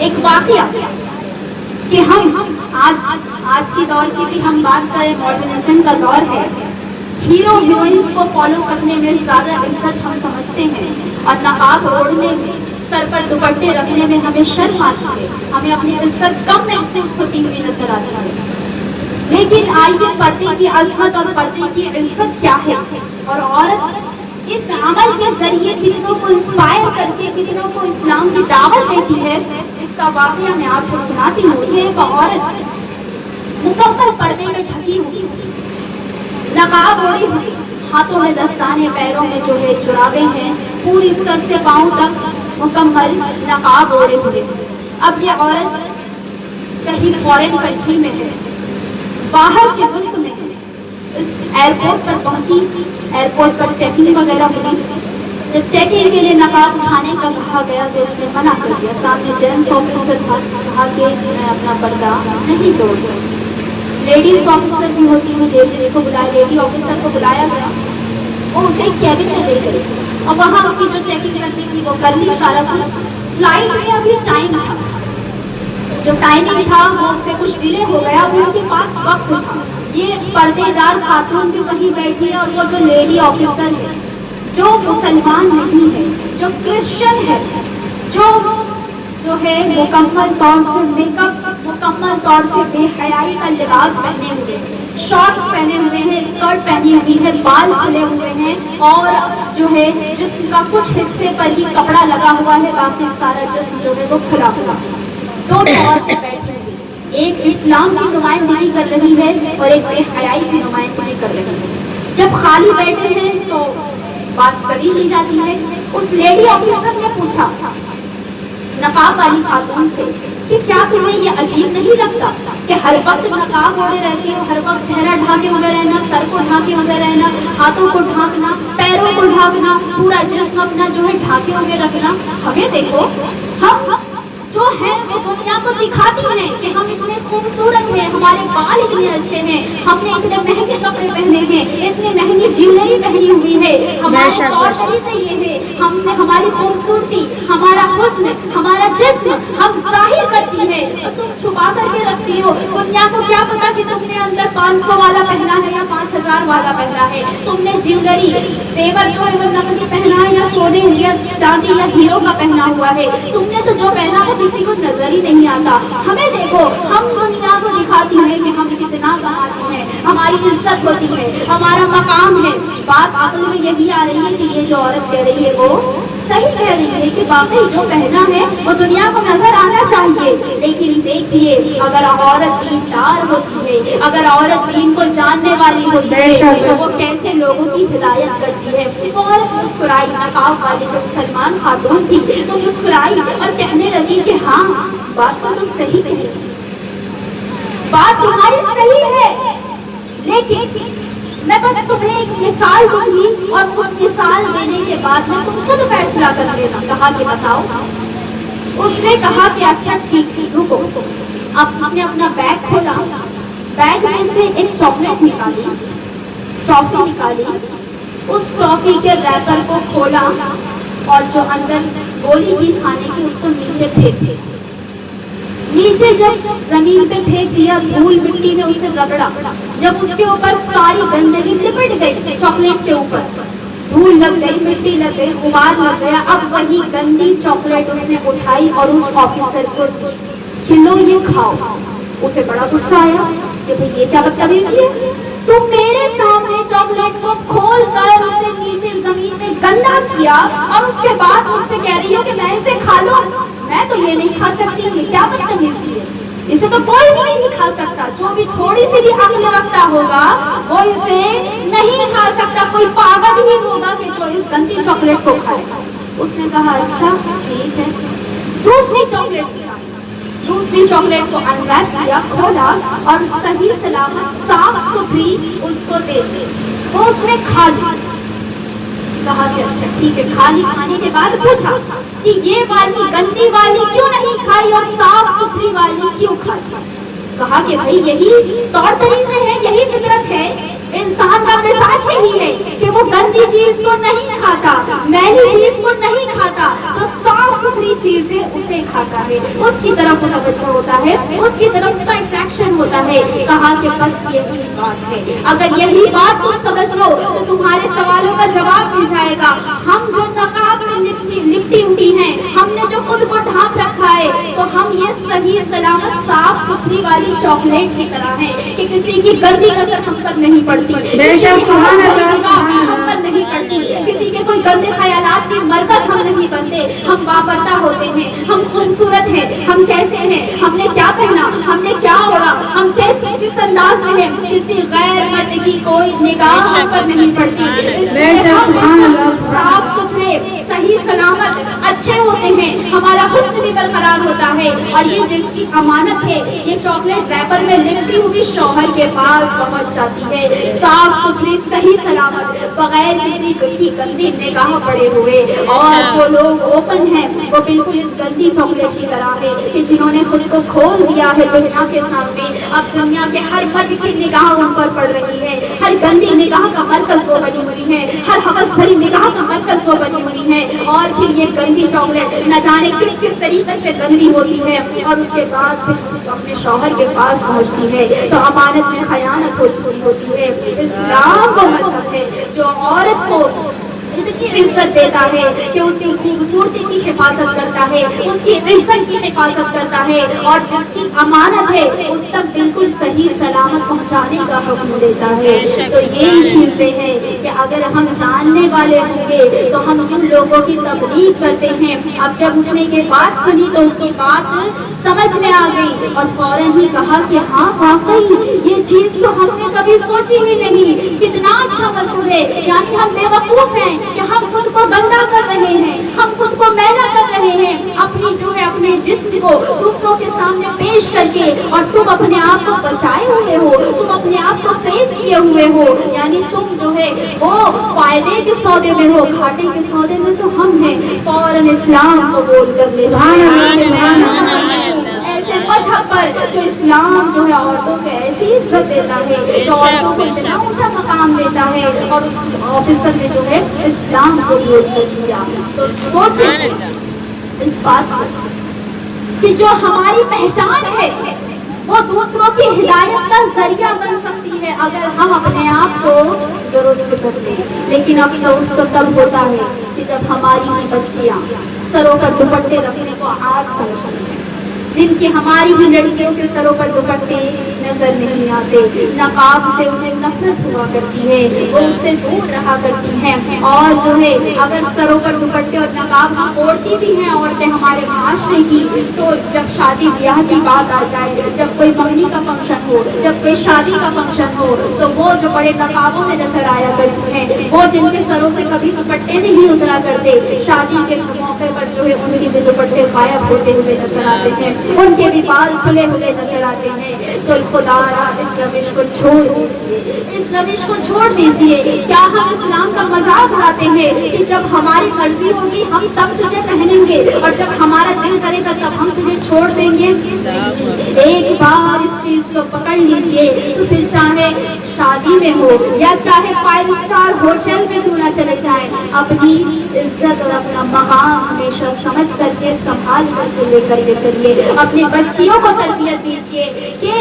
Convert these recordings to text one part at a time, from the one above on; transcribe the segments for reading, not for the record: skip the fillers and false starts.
ایک واقعہ کہ ہم آج کی دور کی بھی ہم بات کریں، ماڈرنزم کا دور ہے، ہیرو ہیروئنس کو فالو کرنے میں زیادہ عزت ہم سمجھتے ہیں، اور نقاب اوڑھنے میں، سر پر دوپٹے رکھنے میں ہمیں شرم آتی ہے، ہمیں اپنی عزت کم محسوس ہوتی ہوئی نظر آتی ہے۔ لیکن آئیے پردے کی عظمت اور پردے کی عزت کیا ہے، اور عورت اس عمل کے ذریعے کتنوں کو انسپائر کر کے کتنوں کو اسلام کی دعوت دیتی ہے، اس کا واقعہ میں آپ کو سناتی ہوں۔ یہ ایک عورت مکمل پردے میں ڈھکی ہوئی، نقاب اوڑھی ہوئی، ہاتھوں میں دستانے، پیروں میں جو ہے جرابے ہیں، پوری سر سے پاؤں تک مکمل نقاب اوڑھے ہوئے۔ اب یہ عورت کہیں فورن کنٹری میں ہے، باہر کے ملک میں ہے، اس ایئرپورٹ پر پہنچی، ایئرپورٹ پر چیکنگ وغیرہ ہوئی۔ جب چیکنگ کے لیے نقاب اٹھانے کا کہا گیا تو اس نے منع کر دیا، سامنے جینٹس آفیسر تھا، کہا کہ میں اپنا پردہ نہیں توڑ سکتی۔ لیڈیز آفیسر بھی ہوتی ہے، لیڈیز کو بلایا، لیڈی آفیسر کو بلایا گیا، وہ اسے کیبن میں لے گئے اور وہاں اس کی جو چیکنگ کرنی تھی وہ کر لی سارا کچھ۔ فلائٹ میں ابھی ٹائم تھا، جو ٹائمنگ تھا وہ اس سے کچھ ڈیلے ہو گیا، ان کے پاس وقت تھا۔ یہ پردے دار خاتون بھی وہیں بیٹھی ہے، اور وہ جو لیڈی آفیسر ہے جو مسلمان نہیں ہے، جو کرسچن ہے، جو ہے مکمل طور سے میک اپ، مکمل طور سے بے حیائی کا لباس پہنے ہوئے، شارٹس پہنے ہوئے ہیں، اسکرٹ پہنی ہوئی ہے، بال کھلے ہوئے ہیں، اور جو ہے جسم کا کچھ حصے پر ہی کپڑا لگا ہوا ہے، باقی سارا جسم جو ہے وہ کھلا ہوا۔ دو عورتیں بیٹھی ہوئی، ایک اسلام کی نمائندگی کر رہی ہے اور ایک بے حیائی کی نمائندگی کر رہی ہے۔ جب خالی بیٹھے ہیں تو بات کری لی جاتی ہے۔ اس لیڈی آفیسر نے پوچھا نقاب والی خاتون سے کہ کیا تمہیں یہ عجیب نہیں لگتا کہ ہر وقت نقاب اوڑھے رہتی ہو، ہر وقت چہرہ ڈھانکے ہوئے رہنا، سر کو ڈھانکے ہوئے رہنا، ہاتھوں کو ڈھانکنا، پیروں کو ڈھانکنا، پورا جسم اپنا جو ہے ڈھانکے ہوئے رکھنا۔ ہمیں دیکھو، ہم جو ہے وہ دنیا کو دکھاتی ہیں کہ ہم اتنے خوبصورت ہیں، ہمارے بال اتنے اچھے ہیں، ہم نے اتنے مہنگے کپڑے پہنے ہیں، اتنی مہنگی جیولری پہنی ہوئی ہے، ہمارے طور طریقے یہ ہے، ہم نے ہماری خوبصورتی، ہمارا حسن، ہمارا جسم ہم ظاہر کرتی ہے، اور تم چھپا کر کے رکھتی ہو۔ دنیا کو کیا پتا کہ تم نے اندر 500 والا پہنا ہے یا 5000 والا پہنا ہے، تم نے جیولری، زیور جو ہے وہ نقلی پہنا ہے یا سونے یا چاندی یا ہیرو کا پہنا ہوا ہے، تم نے تو جو پہنا ہے کسی کو نظر ہی نہیں آتا۔ ہمیں دیکھو، ہم دنیا کو دکھاتی ہیں کہ ہم کتنا کماتے ہیں، ہماری عزت ہوتی ہے، ہمارا مقام ہے۔ بات عقل میں یہی آ رہی ہے کہ یہ جو عورت کہہ رہی ہے وہ صحیح کہہ رہی ہے کہ واقعی جو پہنا ہے وہ دنیا کو نظر آنا چاہیے۔ لیکن دیکھیے، اگر عورت دیندار ہوتی ہے، اگر عورت دین کو جاننے والی ہوتی ہے تو وہ کیسے لوگوں کی ہدایت کرتی ہے۔ وہ عورت مسکرائی، نقاب والی جو مسلمان خاتون تھی تو مسکرائی اور کہنے لگی کہ ہاں، بات تو تم صحیح کہی، بات تمہاری صحیح ہے، لیکن میں بس تمہیں ایک مثال دوں گی اور اس مثال دینے کے بعد میں تم خود فیصلہ کر لینا۔ کہا کہ بتاؤ۔ اس نے کہا کہ اچھا ٹھیک ہے، رکو۔ اب اس نے اپنا بیگ کھولا، بیگ میں سے ایک چاکلیٹ نکالی، ٹافی نکالی، اس ٹافی کے ریپر کو کھولا اور جو اندر گولی تھی کھانے کی اس کو نیچے پھینک دیا۔ نیچے جب زمین پہ پھینک دیا، دھول مٹی نے اسے رگڑا، جب اس کے اوپر ساری گندگی لپٹ گئی، چاکلیٹ کے اوپر دھول لگ گئی، مٹی لگ گئی، غبار لگ گیا، اب وہی گندی چاکلیٹ اس نے اٹھائی اور اس آفیسر کو کہ لو یہ کھاؤ۔ اسے بڑا غصہ آیا کہ بھئی یہ کیا بدتمیزی ہے، تم میرے سامنے چاکلیٹ کو کھول کر اسے نیچے زمین میں گندا کیا اور اس کے بعد مجھ سے کہہ رہی ہو کہ میں اسے کھا لوں۔ میں تو یہ نہیں کھا سکتی، یہ کیا بدتمیزی ہے، اسے تو کوئی بھی نہیں کھا سکتا، جو بھی تھوڑی سی بھی عقل رکھتا ہوگا وہ اسے نہیں کھا سکتا، کوئی پاگل ہی ہوگا کہ جو اس گندی چاکلیٹ کو کھائے۔ اس نے کہا اچھا ٹھیک ہے، دوسری چاکلیٹ کو انریپ کیا، کھولا اور صحیح سلامت صاف ستھری اس کو دے دی، وہ اس نے کھا لی۔ کہا کہ اچھا ٹھیک ہے، کھا لی۔ کھانے کے بعد پوچھا کہ یہ والی گندی والی کیوں نہیں کھائی اور صاف ستھری والی کیوں کھائی؟ کہا کہ بھائی یہی طور طریقے ہیں، یہی فطرت ہے، انسان کا مزاج یہی ہے کہ وہ گندی چیز کو نہیں کھاتا، میلی چیز کو نہیں کھاتا، تو صاف ستھری چیزیں اسے کھاتا ہے۔ اس کی है, कहा कि बस यही बात है। अगर यही बात तुम समझ लो तो तुम्हारे सवालों का जवाब मिल जाएगा। हम जो नकाब में लिपटी उठी हैं, हमने जो खुद को ढांप रखा है, तो हम ये सही सलामत साफ सुथरी वाली चॉकलेट की तरह हैं कि किसी की गंदी नजर हम पर नहीं पड़ती, हम पर नहीं पड़ती, किसी के कोई गंदे ख्यालात के मरकज हम नहीं बनते। हम वापरता होते हैं, हम खूबसूरत हैं, हम कैसे हैं, हमने क्या पहना, हमने क्या ओढ़ा, हम कैसे किस अंदाज में हैं, किसी गैर मर्द की कोई निगाह हम पर नहीं पड़ती। साफ सुथरे सही सलामत अच्छे होते हैं, हमारा हुस्न भी बरकरार होता है। और ये जिसकी अमानत है, ये चॉकलेट रैपर में लिपटी हुई शौहर के पास पहुंच जाती है, साफ सुथरी सही सलामत, बगैर किसी की गंदी निगाह पड़े हुए। और जो लोग ओपन हैं वो बिल्कुल इस गंदी चॉकलेट की तरह है कि जिन्होंने खुद को खोल दिया है दुनिया के सामने। अब दुनिया के हर मर्द की निगाह उन पर पड़ रही है, हर गंदी निगाह का मरकज वो बनी हुई है, हर हवस भरी निगाह का मरकज वो बनी हुई है। और फिर ये गंदी चॉकलेट न जाने किस किस तरीके से गंदी होती है और उसके बाद फिर अपने शौहर के पास पहुंचती है तो अमानत में खयानत हो चुकी होती है। इस्लाम वो मजहब है जो औरत को इतनी इज्जत देता है कि उसकी खूबसूरती की हिफाजत करता है, उसकी इज्जत की हिफाजत करता है और जिसकी अमानत है उस तक बिल्कुल सही सलामत पहुंचाने का हुक्म देता है। तो यही चीजें हैं कि अगर हम जानने वाले होंगे तो हम उन लोगों की तबलीग करते हैं। अब जब उसने ये बात सुनी तो उसकी बात समझ में आ गई और फौरन ही कहा कि हाँ वाकई ये चीज तो हमने कभी सोची ही नहीं, कितना अच्छा मसला है। यानी हम बेवकूफ हैं कि हम खुद को गंदा कर रहे हैं, हम खुद को मैला कर रहे हैं, अपनी जो है अपने जिस्म को दूसरों के सामने पेश करके। और तुम अपने आप को बचाए हुए हो, तुम अपने आप को सेव किए हुए हो, यानी तुम जो है वो फायदे के सौदे में हो, घाटे के सौदे में तो हम हैं। फौरन इस्लाम को बोल कर ऐसे मजहब पर जो इस्लाम जो है औरतों को ऐसी इज्जत देता है, जो औरतों को इतना ऊंचा मकाम देता है और उस ऑफिसर ने जो है इस्लाम को विरोध कर दिया। तो सोचे इस बात कि जो हमारी पहचान है वो दूसरों की हिदायत का जरिया बन सकती है अगर हम अपने आप को दुरुस्त करते हैं। लेकिन अफसोस तो तब होता है कि जब हमारी ही बच्चियां सरों पर दुपट्टे रखने को आग समझती हैं, जिनकी हमारी ही लड़कियों के सरों पर दुपट्टे नजर नहीं आते, नकाब से उन्हें नफरत हुआ करती है, वो उससे दूर रहा करती हैं। और जो है अगर सरों पर दुपट्टे और नकाब हम ओढ़ती भी हैं औरतें हमारे माशरे की, तो जब शादी ब्याह की बात आ जाए, जब कोई मंगनी का फंक्शन हो, जब कोई शादी का फंक्शन हो, तो वो जो बड़े नकाबों में नजर आया करती हैं, वो जिनके सरों से कभी दुपट्टे नहीं उतरा करते, शादी के मौके पर जो है उनके भी दुपट्टे गायब होते हुए नजर आते हैं, उनके भी बाल खुले हुए नजर आते हैं। तो खुदारा इस रविश को छोड़ दीजिए, इस रविश को छोड़ दीजिए। क्या हम इस्लाम का मजाक उड़ाते हैं कि जब हमारी मर्जी होगी हम तब तुझे पहनेंगे और जब हमारा दिल करेगा तब हम तुझे छोड़ देंगे? एक बार इस चीज को पकड़ लीजिए तो फिर चाहे शादी में हो या चाहे 5 स्टार होटल में क्यों ना चले जाए, अपनी इज्जत और अपना मकाम हमेशा समझ करके संभाल करके लेकर के चलिए। अपनी बच्चियों को तरबियत दीजिए कि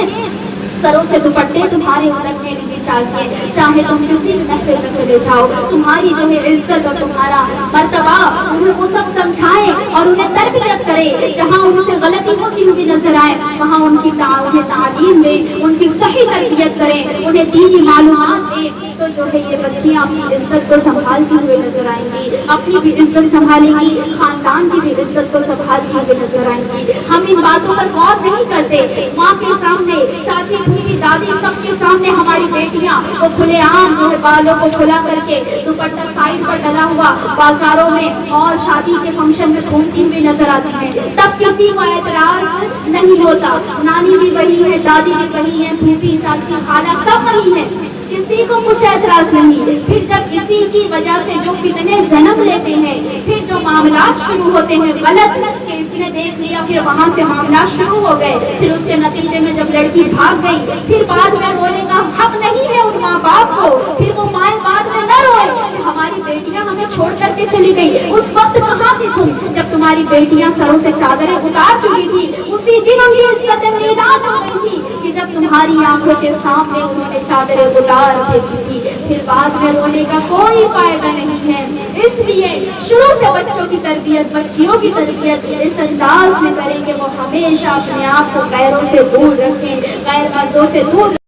सरों से दुपट्टे तुम्हारे उतरने नहीं चाहिए, चाहे तुम किसी भी महफिल में चले जाओ, तुम्हारी जो है इज्जत और तुम्हारा मर्तबा उनको सब समझाएं और उन्हें तरबियत करें। जहाँ उनसे गलती होती हुई नजर आए वहाँ उनकी तालीम दें, उनकी सही तरबियत करें, उन्हें दीनी मालूमात दें। तो जो है ये बच्चियाँ अपनी इज्जत को संभालती हुए नजर आएंगी, अपनी भी इज्जत संभालेंगी, खानदान की भी इज्जत को संभालती हुए नजर आएंगी। हम इन बातों पर गौर नहीं करते। माँ के सामने, चाची फूफी दादी सबके सामने हमारी बेटियां वो खुलेआम जो है बालों को खुला करके दुपट्टा साइड पर डला हुआ बाजारों में और शादी के फंक्शन में घूमती हुई नजर आती है। तब किसी को एतराज नहीं होता, नानी भी वही है, दादी भी वही है, फूफी चाची खाला सब वही है, किसी को कुछ ऐतराज नहीं। फिर जब इसी की वजह से जो फितने जन्म लेते हैं, फिर जो मामला शुरू होते हैं गलत कि इसने देख लिया, फिर वहाँ से मामला शुरू हो गए, फिर उसके नतीजे में जब लड़की भाग गई, फिर बाद में रोने का हक नहीं है उन माँ बाप को। फिर वो माए बाद में न रोए कि हमारी बेटियां हमें छोड़ करके चली गई। उस वक्त कहाँ थी तुम जब तुम्हारी बेटियां सरों से चादरें उतार चुकी थी? उसी दिन उनकी इज्जत नीलाम हो गई थी कि جب تمہاری آنکھوں کے سامنے انہوں نے چادریں اتار پھینکی تھی، پھر بعد میں رونے کا کوئی فائدہ نہیں ہے۔ اس لیے شروع سے بچوں کی تربیت، بچیوں کی تربیت اس انداز میں کریں کہ وہ ہمیشہ اپنے آپ کو غیروں سے دور رکھیں، غیر مردوں سے دور